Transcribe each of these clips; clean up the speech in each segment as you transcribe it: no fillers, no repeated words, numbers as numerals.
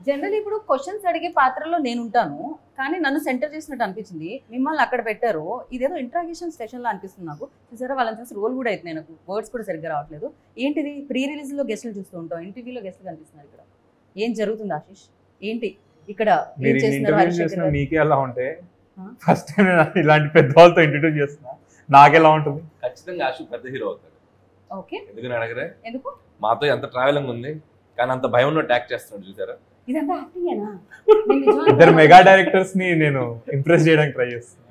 General ఇప్పుడు questions అడిగే పాత్రలో నేను ఉంటాను, కానీ నన్ను సెంటర్ చేసినట్టు అనిపించింది. మిమ్మల్ని అక్కడ పెట్టారు, ఇదేదో ఇంట్రాగేషన్ సెషన్ లా అనిపిస్తుంది నాకు. చూసారా వాళ్ళని చూసి రోల్ కూడా అవుతుంది, నాకు వర్డ్స్ కూడా సరిగ్గా రావట్లేదు. ఏంటిది, ప్రీ రిలీజ్ లో గెస్టులు చూస్తూ ఉంటాం, ఇంటర్వ్యూలో గెస్టులు కనిపిస్తున్నారు. ఇక్కడ ఏం జరుగుతుంది ఆశీష్? ఏంటి ఇక్కడ ఏం చేస్తున్నారు? మీకే ఎలా ఉంటే ఫస్ట్ టైం ఇలాంటి పెద్ద వాళ్ళతో ఇంట్రడ్యూస్ చేస్తున్నా, నాకెలా ఉంటుంది? ఖచ్చితంగా ఆశీష్ పెద్ద హీరో అవుతాడు. ఓకే, ఎందుకని అడగరే? ఎందుకు? మాతో ఎంత ట్రావెలింగ్ ఉంది, కానీ అంత భయంలో ట్యాక్ చేస్తున్నాడు చూసారా. ఇదంతా యాక్టింగేనా? ఇద్దరు మెగా డైరెక్టర్స్ ని నేను ఇంప్రెస్ చేయడానికి ట్రై చేస్తున్నా.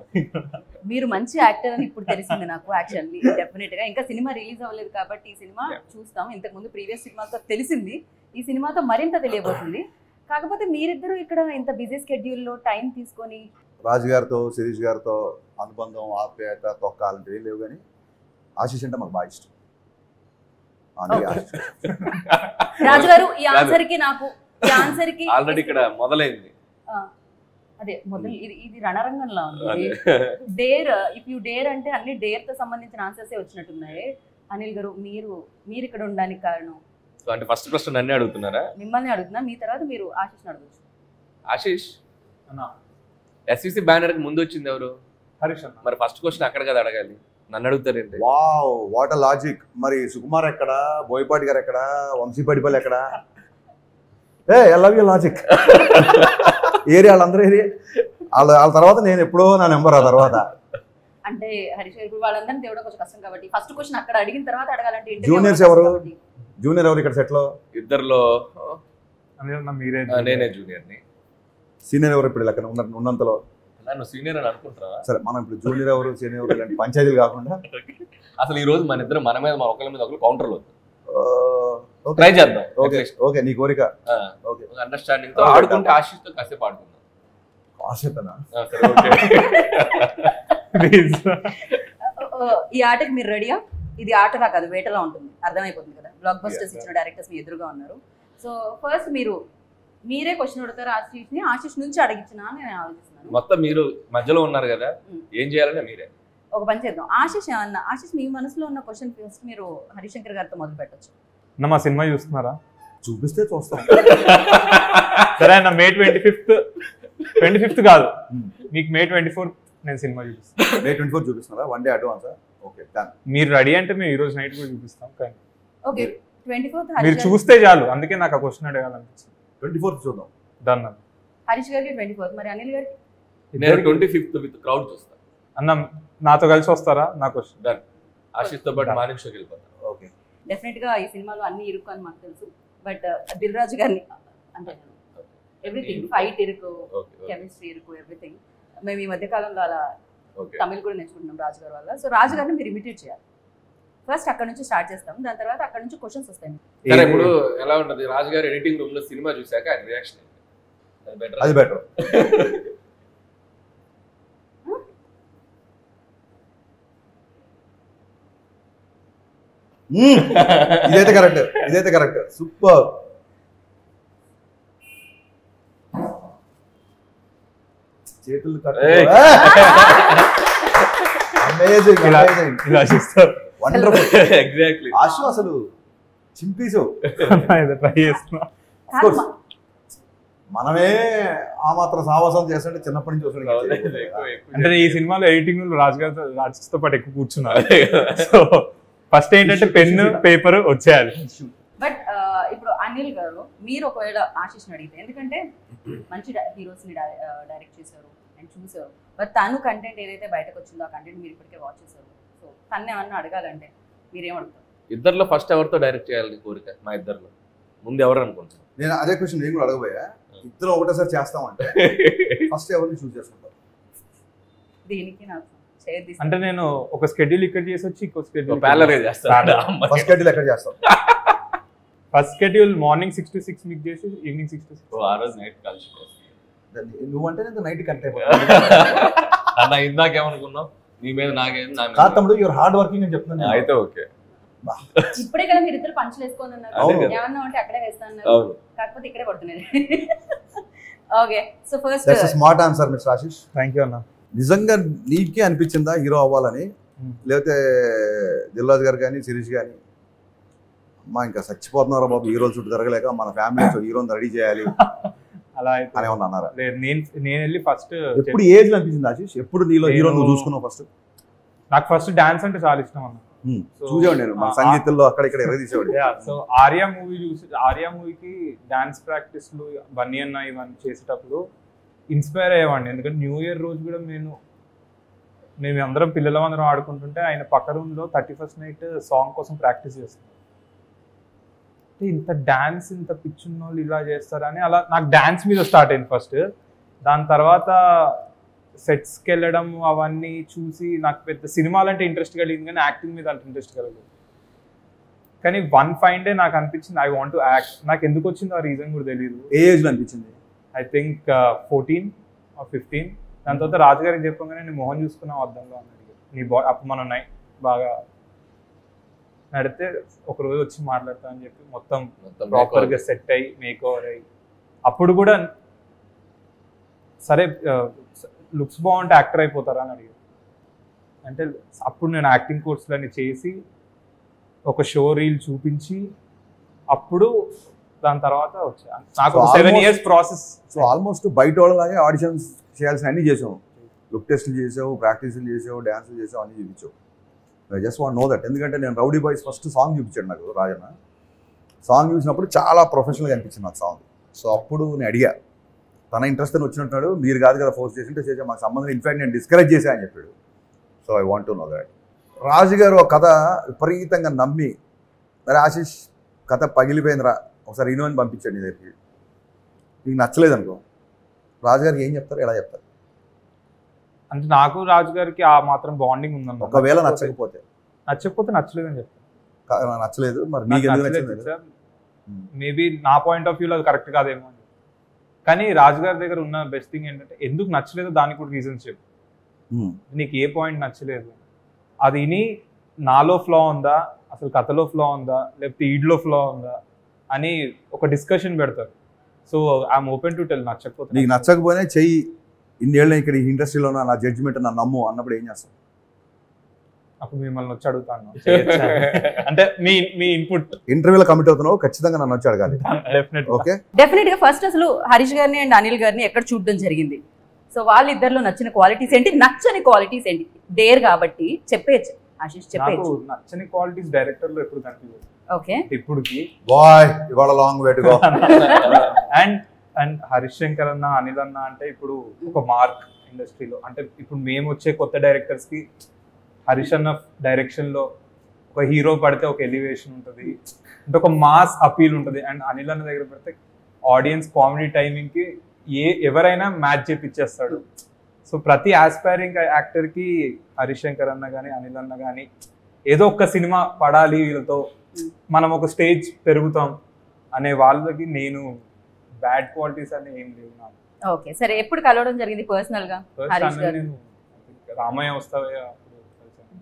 మీరు మంచి యాక్టర్ అని ఇప్పుడు తెలిసింది నాకు. యాక్చువల్లీ డెఫినెట్ గా ఇంకా సినిమా రిలీజ్ అవ్వలేదు కాబట్టి ఈ సినిమా చూస్తాం. ఇంతకు ముందు ప్రీవియస్ సినిమాతో తెలిసింది, ఈ సినిమాతో మరింత తెలియబోతుంది. కాకపోతే మీరిద్దరూ ఇక్కడ ఇంత బిజీ స్కెడ్యూల్లో టైం తీసుకొని రాజు గారితో శిరీష్ గారితో అనుబంధం, ఆప్యాయత, తొక్క అలాంటివి లేవు, కానీ ఆశీష్ అంటే మాకు బాగా ఇష్టం. రాజు గారు ఈ ఆన్సర్ కి నాకు ఈ ఆన్సర్ కి ఆల్రెడీ ఇక్కడ మొదలైంది. అదే మొదలు ఇది రణరంగంలో ఉంది. డేర్, ఇఫ్ యూ డేర్ అంటే అన్ని డేర్ తో సంబంధించిన ఆన్సర్స్ వచ్చినట్టున్నాయి. అనిల్ గారు మీరు ఇక్కడ ఉండడానికి కారణం? అంటే ఫస్ట్ క్వశ్చన్ నన్నే అడుగుతున్నారా? మిమ్మల్ని అడుగుతున్నా, మీ తర్వాత మీరు ఆశీష్ అడగచ్చు. ఆశీష్ ఎస్విసి బ్యానర్ కి ముందు వచ్చింది ఎవరు? హరీష్ అన్న. మరి ఫస్ట్ క్వశ్చన్ అక్కడ కదా అడగాలి, నన్ను అడుగుతారేంటి? Wow, what a logic. మరి సుకుమార్ ఎక్కడ, బోయపాటి గారు ఎక్కడ, వంశీపాటిపల్లి ఎక్కడ? I love you logic. Area వాళ్ళందరూ ఏరియా వాళ్ళ తర్వాత నేను ఎప్పుడో నా నెంబర్ ఆ తర్వాత. అంటే హరీష్ గారు వాళ్ళందరినీ తేవడం కొంచెం కష్టం కాబట్టి ఫస్ట్ క్వశ్చన్ అక్కడ అడిగిన తర్వాత అడగాలంటే జూనియర్స్ ఎవరు? జూనియర్ ఎవరు ఇక్కడ సెట్లో? ఇద్దరులో మీరే. నేనే జూనియర్ని. సీనియర్ ఎవరు ఇప్పుడు లెక్కన ఉన్నంతలో? నన్ను సీనియర్ అని అనుకుంటున్నావా? సరే, మనం ఇప్పుడు జూనియర్ ఎవరు, సీనియర్ ఎవరు ఇలాంటి పంచాయతీలు కాకుండా అసలు ఈ రోజు మన ఇద్దరు మన మీద ఒకరి మీద ఒకరు కౌంటర్లు ట్రై చేద్దాం. ఓకే ఓకే, నీ కోరిక. ఓకే, అండర్స్టాండింగ్ తో ఆడుకుంటే ఆశీష్ తో కాసేపు ఆడుకుందాం. ఆశతనా? ఈ ఆటకి మీరు రెడీయా? ఇది ఆటలా కాదు, వేటలా ఉంటుంది, అర్థమైపోతుంది కదా. బ్లాక్ బస్టర్స్ ఇచ్చిన డైరెక్టర్స్ మీ ఎదురుగా ఉన్నారు. సో ఫస్ట్ మీరే క్వశ్చన్ అడుగుతారు ఆశీష్ని, ఆశీష్ నుంచి అడిగించిన నేను ఆలోచిస్తున్నాను. మొత్తం మీరు మధ్యలో ఉన్నారు కదా, ఏం చేయాలంటే మీరే ఒక పని చేద్దాం. ఆశీష్ మీ మనసులో ఉన్న క్వశ్చన్ ఫస్ట్ మీరు హరిశంకర్ గారితో మొదలు పెట్టచ్చు. మా సినిమా చూస్తున్నారా? చూపిస్తే చూస్తాం. సరే అన్న, May 25th కాదు, మీకు May 24th నేను సినిమా చూపిస్తాను. May 24 చూపిస్తున్నారా? 1 day advance? ఓకే, మీరు రెడీ అంటే మేము ఈ రోజు నైట్ కూడా చూపిస్తాం. కానీ ఓకే, 24th మీరు చూస్తే చాలు, అందుకే నాకు ఆ క్వశ్చన్ అడగాలనిపించింది. 24th చూద్దాం. డన్. హరీష్ గారికి 24th, మరి అనిల్ గారికి? నేను 25th విత్ క్రౌడ్ చూస్తాను. అన్న నాతో కలిసి వస్తారా? నా క్వశ్చన్ డన్. ఆశీష్ తో పాటు మార్నింగ్ షోకి వెళ్ళిపోతాను. ఓకే, డెఫినెట్ గా ఈ సినిమాలో అన్ని ఇరుకు అని మాకు తెలుసు, బట్ దిల్ రాజు గారిని అంటే ఎవ్రీథింగ్, ఫైట్ ఇరుకు, కెమిస్ట్రీ ఇరుకు, ఎవ్రీథింగ్. మేము ఈ మధ్య కాలంలో అలా తమిళ్ కూడా నేర్చుకుంటున్నాం రాజు గారి వల్ల. సో రాజు గారిని మీరు ఇమిటేట్ చేయాలి. ఫస్ట్ అక్కడ నుంచి స్టార్ట్ చేస్తాం, దాని తర్వాత అక్కడ నుంచి క్వశ్చన్స్ వస్తాయి. సరే, ఇప్పుడు ఎలా ఉంటుంది రాజు గారు ఎడిటింగ్ రూమ్ లో సినిమా చూసాక ఆయన రియాక్షన్? అది బెటర్. ఇదైతే కరెక్ట్. సూపర్. చేతులు ఆశు అసలు చింపేసావు. మనమే ఆ మాత్రం సావాసం చేస్తుంటే చిన్నప్పటి నుంచి చూసాడు. అంటే ఈ సినిమాలో ఎడిటింగ్ రాజుతో పాటు ఎక్కువ కూర్చున్నారు. సో ఫస్ట్ ఏంటంటే పెన్ను పేపర్ వచ్చేయాలి. బట్ ఇప్పుడు అనిల్ గారు, మీరు ఒకవేళ ఆశీష్ని అడిగితే, ఎందుకంటే మంచి హీరోస్ని డైరెక్ట్ చేశారు అండ్ చూసారు, బట్ తను కంటెంట్ ఏదైతే బయటకు వచ్చిందో ఆ కంటెంట్ మీరు ఇప్పటికే వాచ్ చేశారు. సో తను ఏమన్నా అడగాలంటే మీరేం అడుగుతారు? ఇద్దరిలో ఫస్ట్ ఎవరితో డైరెక్ట్ చేయాలని కోరిక? మా ఇద్దరిలో ముందు ఎవరు అనుకుంటున్నారు? నేను అదే క్వశ్చన్ నేను కూడా అడగబోయా. ఇద్దరు ఒకటేసారి చేస్తామంటే ఫస్ట్ ఎవరిని చూస్ చేసుకుంటారు? దీనికి నాకు అంటే నేను ఒక స్కెడ్యూల్ ఇక్కడ చేసి వచ్చి ఇంకో స్కెడ్యూల్ ఫస్ట్ స్కెడ్యూల్ ఎక్కడ చేస్తాం? ఫస్ట్ స్కెడ్యూల్ మార్నింగ్ 6 to 6 మీకు చేసి ఈవినింగ్ 6 to 6. ఆ రోజు నైట్ కలిసి నువ్వంటే నేను నైట్ కనెక్ట్ అన్న. ఇందాకేమనుకున్నావు? నీ మీద నాకేం కాదు తమ్ముడు, యువర్ హార్డ్ వర్కింగ్ అని చెప్తున్నాను. అయితే ఓకే. ఇప్పుడే కదా మీరు ఇద్దరు పంచులు వేసుకొని ఉన్నారు, ఏమన్నా ఉంటే అక్కడే వేస్తాను, కాకపోతే ఇక్కడే పడుతున్నారు. Okay, so first smart answer mister Ashish. Thank you అన్న. నిజంగా నీకే అనిపించిందా హీరో అవ్వాలని? లేకపోతే దిల్ రాజు గారు కానీ శిరీష్ కానీ మా ఇంకా చచ్చిపోతున్నారా బాబు హీరోలు చుట్టూ జరగలేక, మన ఫ్యామిలీ హీరోని రెడీ చేయాలి అలా అయితే అని ఏమన్నా అన్నారా? లేదు, నేను వెళ్ళి ఫస్ట్ ఎప్పుడు ఏజ్ అనిపించింది ఆశీష్? ఎప్పుడు నీలో హీరో నువ్వు చూసుకున్నావు ఫస్ట్? నాకు ఫస్ట్ డాన్స్ అంటే చాలా ఇష్టం అన్న. చూసేవాడు నేను మన సంగీతంలో అక్కడ ఇక్కడ ఎరదీసేవాడు. సో ఆర్యా మూవీ చూసి, ఆర్యా మూవీకి డాన్స్ ప్రాక్టీస్లు బన్నీ అన్న ఇవన్నీ చేసేటప్పుడు ఇన్స్పైర్ అయ్యేవాడిని. ఎందుకంటే న్యూ ఇయర్ రోజు కూడా మేము అందరం పిల్లలందరం ఆడుకుంటుంటే ఆయన పక్క రూమ్లో 31st నైట్ సాంగ్ కోసం ప్రాక్టీస్ చేస్తాం. ఇంత డాన్స్ ఇంత పిచ్చున్న వాళ్ళు ఇలా చేస్తారని అలా నాకు డాన్స్ మీద స్టార్ట్ అయింది ఫస్ట్. దాని తర్వాత సెట్స్కి వెళ్ళడం అవన్నీ చూసి నాకు పెద్ద సినిమాలు అంటే ఇంట్రెస్ట్ కలిగింది, కానీ యాక్టింగ్ మీద అంత ఇంట్రెస్ట్ కలగలేదు. కానీ వన్ ఫైన్ డే నాకు అనిపించింది ఐ వాంట్ టు యాక్ట్. నాకు ఎందుకు వచ్చిందో ఆ రీజన్ కూడా తెలియదు. ఏ ఏజ్లో అనిపించింది? I think 14 or 15. దాని తర్వాత రాజుగారికి చెప్పగానే నేను మొహం చూసుకున్నావు అద్దంలో అన్నాడు. నీ అప్పుడు మనం బాగా నడితే ఒకరోజు వచ్చి మాట్లాడతా అని చెప్పి మొత్తం ప్రాపర్గా సెట్ అయ్యి మేక్ ఓవర్ అయ్యి, అప్పుడు కూడా సరే లుక్స్ బాగుంటే యాక్టర్ అయిపోతారా అని అడిగారు. అంటే అప్పుడు నేను యాక్టింగ్ కోర్సులన్నీ చేసి ఒక షో రీల్ చూపించి అప్పుడు దాని తర్వాత వచ్చా. నాకు 7 years ప్రాసెస్. సో ఆల్మోస్ట్ బయట వాళ్ళలాగే ఆడిషన్స్ చేయాల్సిన అన్ని చేసావు, లుక్ టెస్ట్లు చేసావు, ప్రాక్టీస్లు చేసావు, డ్యాన్సులు చేసావు, అన్ని చూపించావు. I just want know that. ఎందుకంటే నేను రౌడీ బాయ్స్ ఫస్ట్ సాంగ్ చూపించాడు నాకు రాజన్న. సాంగ్ చూసినప్పుడు చాలా ప్రొఫెషనల్గా అనిపించింది నాకు సాంగ్. సో అప్పుడు నేను అడిగా, తన ఇంట్రెస్ట్ అని వచ్చినట్టున్నాడు, మీరు కాదు కదా ఫోర్స్ చేసింటే చేసా, మాకు సంబంధం, ఇన్ఫాక్ట్ నేను డిస్కరేజ్ చేశా అని చెప్పాడు. So I want to know that. రాజుగారు ఒక కథ విపరీతంగా నమ్మి, మరి ఆశీష్ కథ పగిలిపోయిందిరా ఒకసారి ఇను అని పంపించాడు నీ దగ్గరికి, నీకు నచ్చలేదు అనుకో, రాజుగారికి ఏం చెప్తారు, ఎలా చెప్తారు? అంటే నాకు రాజుగారికి ఆ మాత్రం బాండింగ్ ఉందన్న. ఒకవేళ నచ్చకపోతే నచ్చలేదు అని చెప్తాను. నచ్చలేదు మరి మీకు ఎందుకు నచ్చలేదు సార్, మేబీ నా పాయింట్ ఆఫ్ వ్యూలో అది కరెక్ట్ కాదేమో అని. కానీ రాజుగారి దగ్గర ఉన్న బెస్ట్ థింగ్ ఏంటంటే ఎందుకు నచ్చలేదో దానికి కూడా రీజన్స్ చెప్పు. నీకు ఏ పాయింట్ నచ్చలేదు అది విని నాలో ఫ్లా ఉందా, అసలు కథలో ఫ్లా ఉందా, లేకపోతే ఈడ్లో ఫ్లా ఉందా అని ఒక డిస్కషన్ పెడతారు. So I'm open to tell. నచ్చకపోతే నీకు నచ్చకపోయినా చెయ్యి, ఇన్నేళ్ళు ఇక్కడ ఈ ఇండస్ట్రీలో నా జడ్జిమెంట్ నా నమ్ము అన్నప్పుడు ఏం చేస్తాం? అప్పుడు మిమ్మల్ని వచ్చి అడుగుతాను అంటే మీ ఇన్పుట్. ఇంటర్వ్యూలో కమిట్ అవుతున్నావు, ఖచ్చితంగా నన్ను వచ్చి అడగాలి. ఓకే, డెఫినెట్ గా ఫస్ట్ అసలు హరీష్ గారిని అండ్ అనిల్ గారిని ఎక్కడ చూడడం జరిగింది? సో వాళ్ళిద్దరిలో నచ్చిన క్వాలిటీస్ ఏంటి, నచ్చని క్వాలిటీస్ ఏంటి? డేర్ కాబట్టి చెప్పేయచ్చు ఆశీష్, చెప్పేయచ్చు. నచ్చని క్వాలిటీస్ డైరెక్టర్ లో ఎప్పుడు కనిపించదు. ఓకే, ఇప్పుడుకి బాయ్ ఇవాళ long way to go. And Harish Shankar అన్న, అనిల్ అన్న అంటే ఇప్పుడు ఒక మార్క్ ఇండస్ట్రీలో. అంటే ఇప్పుడు మేము వచ్చే కొత్త డైరెక్టర్స్ కి హరీష్ అన్న డైరెక్షన్ లో ఒక హీరో పడితే ఒక ఎలివేషన్ ఉంటుంది, అంటే ఒక మాస్ అపీల్ ఉంటుంది. అండ్ అనిల్ అన్న దగ్గర పడితే ఆడియన్స్ కామెడీ టైమింగ్ కి ఎవరైనా మ్యాచ్ చేపిచ్చేస్తాడు. సో ప్రతి ఆస్పైరింగ్ యాక్టర్ కి హరీష్ శంకర్ అన్న కానీ అనిల్ అన్న కానీ ఏదో ఒక సినిమా పడాలి, వీళ్ళతో మనం ఒక స్టేజ్ పెరుగుతాం అనే వాళ్ళకి నేను బ్యాడ్ క్వాలిటీస్ అని ఏం లేవు నాకు. ఓకే, సరే ఎప్పుడు కలవడం జరిగింది పర్సనల్ గా హరీష్ గారు? నేను రామయ్య వస్తావే అప్పుడు కలిసాను.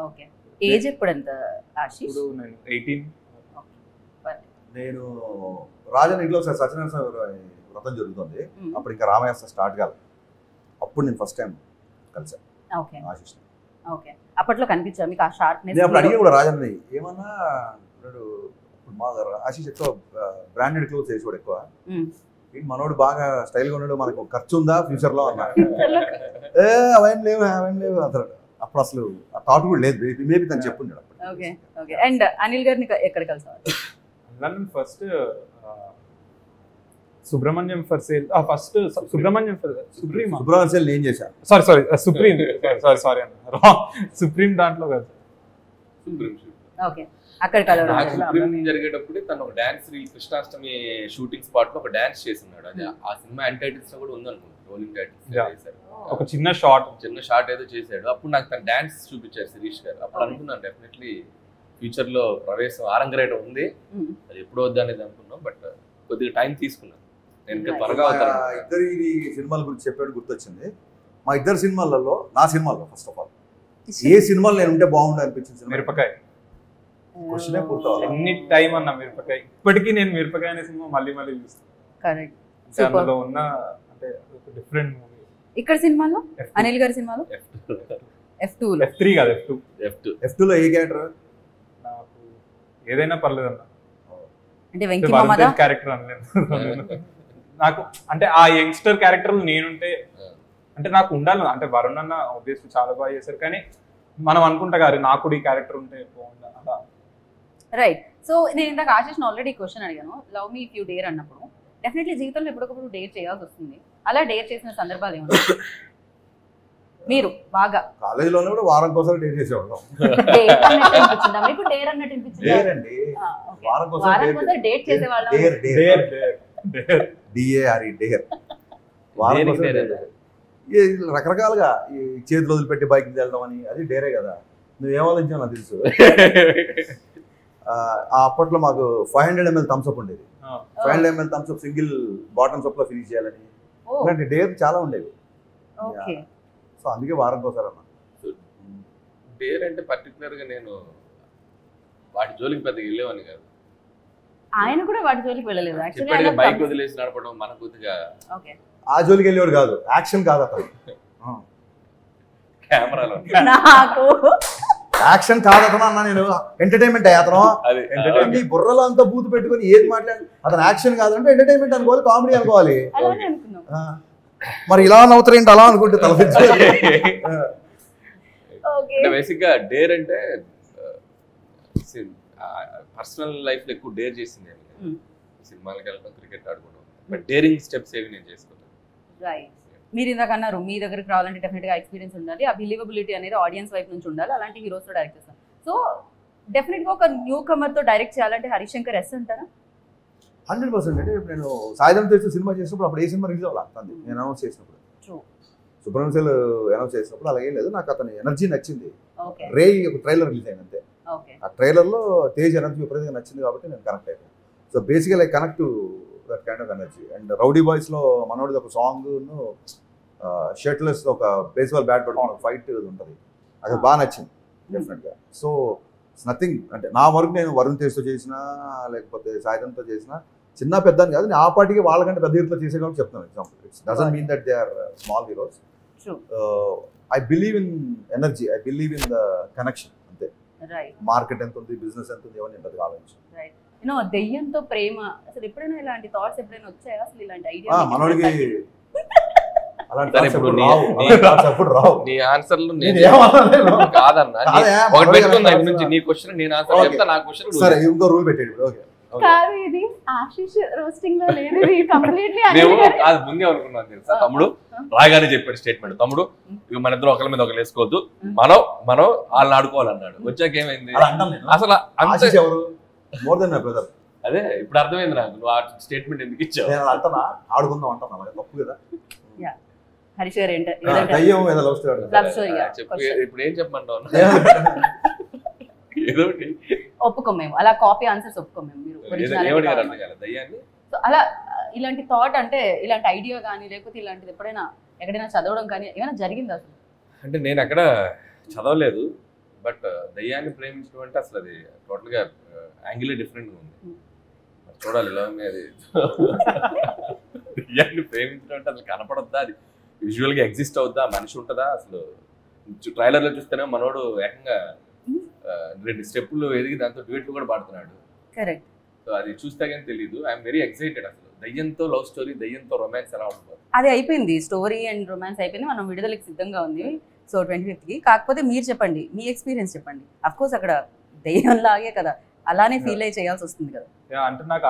ఓకే, ఏజ్ ఎప్పుడంత ఆశీష్? ఇప్పుడు నేను 18. నేను రాజన్ ఇంట్లో సత్యనారాయణ వ్రతం జరుగుతుంది, అప్పుడు ఇంకా రామయ్య స్టార్ట్ కాదు, అప్పుడు నేను ఫస్ట్ టైం కలిసాను. ఓకే ఆశీష్. ఓకే, అప్పట్లో కనిపించా మీకు ఆ షార్ప్నెస్? నేను అప్పుడు అడిగి కూడా రాజన్ని ఏమన్నా, ఇప్పుడు మా ఆశీష్ ఎక్కువ బ్రాండెడ్ క్లోత్స్ వేసుకోడు ఎక్కువ, మనోడు బాగా స్టైల్గా ఉన్నాడు, మనకు ఖర్చు ఉందా ఫ్యూచర్లో అన్నా. అవేం లేవు అంటారు. అప్పుడు అసలు ఆ థాట్ కూడా లేదు, మేబీ తను చెప్పున్నాడు. ఓకే ఓకే, అండ్ అనిల్ గారిని ఎక్కడ కలిసారు? First Subrahmanyam for sale, first Subrahmanyam sale ఏం చేశాను, సారీ సుప్రీం దాంట్లో కదా. ఓకే, అక్కడ కలవడం జరిగేటప్పుడు తను ఒక dance reel Krishnashtami shooting spot లో ఒక డాన్స్ చేస్తున్నాడు. అది ఆ సినిమా ఎండ్ టైటిల్స్ లో కూడా ఉందనుకుంటా, రోలింగ్ టైటిల్స్. ఒక చిన్న షార్ట్ ఏదో చేశాడు. అప్పుడు నాకు తన డాన్స్ చూపించారు శిరీష్ గారు. అప్పుడు అనుకున్నాను డెఫినెట్లీ ఫ్యూచర్ లో ప్రవేశం ఆరంగరేట ఉంది, అది ఎప్పుడు వద్దు అనేది అనుకున్నాం. బట్ కొద్దిగా టైం తీసుకున్నాను. నేను త్వరగా ఇద్దరు సినిమాల గురించి చెప్పాడు, గుర్తొచ్చింది. మా ఇద్దరు సినిమాలలో, నా సినిమాల్లో ఫస్ట్ ఆఫ్ ఆల్ ఏ సినిమాలు నేను ఉంటే బాగుండు అనిపించింది మిరపకాయ. క్వశ్చనే పూర్తవాలి ఎన్ని టైం అన్న మిరపకాయ. ఇప్పటికీ నేను మిరపకాయ అనే సినిమా మళ్ళీ చూస్తాను. అందులో ఉన్న అంటే డిఫరెంట్ మూవీ. ఇక్కడ సినిమాలో అనిల్ గారి సినిమాలో F2 లో F3 కాదు F2 లో ఏ క్యారెక్టర్? నాకు ఏదైనా పర్లేదు అన్న. అంటే వెంకీ మామదా క్యారెక్టర్ అనలేదు. నాకు అంటే ఆ యంగ్స్టర్ క్యారెక్టర్ నేనుంటే అంటే నాకు ఉండాలి. అంటే వరుణ్ అన్న ఆబ్వియస్లీ చాలా బాగా చేశారు, కానీ మనం అనుకుంటా గారు నాకు కూడా ఈ క్యారెక్టర్ ఉంటే బాగుండా అలా. రైట్. సో నేను ఇందాక ఆశిష్ని ఆల్రెడీ క్వశ్చన్ అడిగాను, love me if you dare అన్నప్పుడు. డెఫినెట్లీ జీవితంలో ఎప్పటికప్పుడు డేర్ చేయాల్సి వస్తుంది. అలా డేర్ చేసిన సందర్భాలు ఏమన్నా మీరు బాగా? కాలేజీలోనే కూడా వారం కోసం డేట్ చేసేవాళ్ళం. డేర్ అన్నట్టు అనిపించిందా మీకు? డేర్ అన్నట్టు అనిపించిందా? డేర్ అండి, వారం కోసం డేట్ చేసేవాళ్ళం. Dare dare D A R E dare. వారం కోసం రకరకాలుగా ఈ చేతులు వదిలిపెట్టి బైక్ వెళ్ళడం అని, అది డేరే కదా. నువ్వేం ఆలోచించావు నాకు తెలుసు. అప్పట్లో మాకు 500 ml థమ్స్అప్ ఉండేది. 500 ml Thums Up single bottoms up లో ఫినిష్ చేయాలని, ఇలాంటి డేర్ చాలా ఉండేవి. సో అందుకే వారం కోసం అన్న. డేర్ అంటే పర్టికులర్ గా నేను వాటి జోలికి పెద్దగా వెళ్ళేవాని కాదు. ఆయన కూడా వాటి జోలికి వెళ్ళలేదు. బైక్ వదిలేసి నడపడం మన కొద్దిగా ఆ జోలికి వెళ్ళేవాడు కాదు, యాక్షన్ కాదు అతను. కెమెరాలో నాకు యాక్షన్ కాదు అతను అన్న, నేను ఎంటర్టైన్మెంట్ అయ్యా అతను. ఈ బుర్రలో అంతా బూతు పెట్టుకుని ఏది మాట్లాడి అతను యాక్షన్ కాదంటే ఎంటర్టైన్మెంట్ అనుకోవాలి, కామెడీ అనుకోవాలి. మరి ఇలా నవ్వుతారు ఏంటి అలా అనుకుంటే తలపించి. బేసిక్ గా డేర్ అంటే పర్సనల్ లైఫ్ లో ఎక్కువ డేర్ చేసింది. సినిమాలకు వెళ్ళడం, క్రికెట్ ఆడుకోవడం, బట్ డేరింగ్ స్టెప్స్ ఏవి నేను చేసుకుంటాను. మీరు ఇందాక అన్నారు మీ దగ్గరికి రావాలంటే డెఫినెట్గా ఎక్స్పీరియన్స్ ఉండాలి, ఆ బిలీవబిలిటీ అనేది ఆడియన్స్ వైపు నుంచి ఉండాలి. అలాంటి హీరోస్తో డైరెక్ట్ చేస్తాను. సో డెఫినెట్గా ఒక న్యూ కమర్తో డైరెక్ట్ చేయాలంటే హరిశంకర్ ఎస్ అంటారా? 100%. అంటే నేను సాయుధం చేసిన సినిమా చేసినప్పుడు అప్పుడు ఏ సినిమా రిలీజ్ అవ్వాలి నేను అనౌన్స్ చేసినప్పుడు, సుబ్రహ్మణ్యం అనౌన్స్ చేసినప్పుడు అలాగే లేదు. నాకు అతని ఎనర్జీ నచ్చింది. రే ఒక ట్రైలర్ రిలీజ్ అయింది అంతే. ఆ ట్రైలర్లో తేజ్ ఎనర్జీ విపరీతంగా నచ్చింది కాబట్టి నేను కనెక్ట్ అయిపోయాను. So basically I connect to that kind of energy. And rowdy బాయ్స్లో మనోడిది ఒక సాంగ్, షర్ట్లెస్ ఒక బేస్బాల్ బ్యాట్ పట్టుకుని ఒక ఫైట్ ఉంటుంది, అది బాగా నచ్చింది డెఫినెట్గా. సో ఇట్స్ నథింగ్, అంటే నా వరకు నేను వరుణ్ తేజ్తో చేసినా లేకపోతే సాయుధంతో చేసినా చిన్న పెద్ద అని కాదు, నేను ఆ పార్టీకి వాళ్ళకంటే పెద్ద హీరోతో చేసే కాబట్టి చెప్తాను. Example, its doesn't mean that they are small heroes. I believe in energy, I believe in the connection అంతే. మార్కెట్ ఎంత ఉంది, బిజినెస్ ఎంత ఉంది, ఎవరిని ఎంత ఆలోచించి. దెయ్యంతో ప్రేమ అసలు ఎప్పుడైనా ఇలాంటి థాట్స్ ఎప్పుడైనా వచ్చాయా? అసలు ఇలాంటి ఐడియా మనోడికి నీ ఆన్సర్లు కాదన్నా, నీ క్వశ్చన్ నేను ఆన్సర్ చెప్తా, నా క్వశ్చన్ సరే ఇంకో రూల్ పెట్టాడు. కాదు, ఇది ఆశీష్ రోస్టింగ్ లో లేదు, ఇది కంప్లీట్లీ అది ముందే అనుకున్నాను తెలుసా. తమ్ముడు రాగానే చెప్పాడు స్టేట్మెంట్, తమ్ముడు ఇక మన ఇద్దరు ఒకరి మీద ఒకరు వేసుకోవద్దు, మనం వాళ్ళని ఆడుకోవాలన్నాడు. వచ్చాక ఏమైంది అసలు ఎవరు మోర్ దెన్ మై బ్రదర్. అదే ఇప్పుడు అర్థమైంది నాకు, నువ్వు ఆ స్టేట్మెంట్ ఎందుకు ఇచ్చావు. అంటనా ఆడుకుందాం అంటున్నా, తప్పు కదా. హరీష్ గారు ఇప్పుడు ఏం చెప్పమంటావు? ఏదో ఒప్పుకోం మేము, అలా కాపీ ఆన్సర్స్ ఒప్పుకోం మేము. సో అలా ఇలాంటి థాట్ అంటే ఇలాంటి ఐడియా కానీ లేకపోతే ఇలాంటిది ఎప్పుడైనా ఎక్కడైనా చదవడం కానీ ఏమైనా జరిగింది అసలు? అంటే నేను అక్కడ చదవలేదు, బట్ దయ్యాన్ని ప్రేమించడం అంటే అసలు అది టోటల్గా యాంగిలే డిఫరెంట్గా ఉంది. చూడాలి ఇలా ఉంది అది. దయ్యాన్ని ప్రేమించడం అంటే అసలు కనపడొద్దా, అది విజువల్గా ఎగ్జిస్ట్ అవుద్దా, మనిషి ఉంటుందా? అసలు ట్రైలర్లో చూస్తేనే మనోడు ఏకంగా 2 స్టెప్పులు ఎదిగి దాంతో డ్యూయెట్లు కూడా పాడుతున్నాడు. కరెక్ట్. సో అది చూస్తే కానీ తెలియదు. I'm very excited. అసలు దయ్యంతో లవ్ స్టోరీ, దయ్యంతో రొమాన్స్ ఎలా ఉంటుంది? అది అయిపోయింది, స్టోరీ అండ్ రొమాన్స్ అయిపోయింది, మనం విడుదలకి సిద్ధంగా ఉంది. So 25th. కాకపోతే మీరు చెప్పండి, మీ ఎక్స్పీరియన్స్ చెప్పండి. అఫ్ కోర్స్ అక్కడ దయ్యం లాగే కదా, అలానే ఫీల్ అయ్యి చేయాల్సి వస్తుంది కదా. అంటే నాకు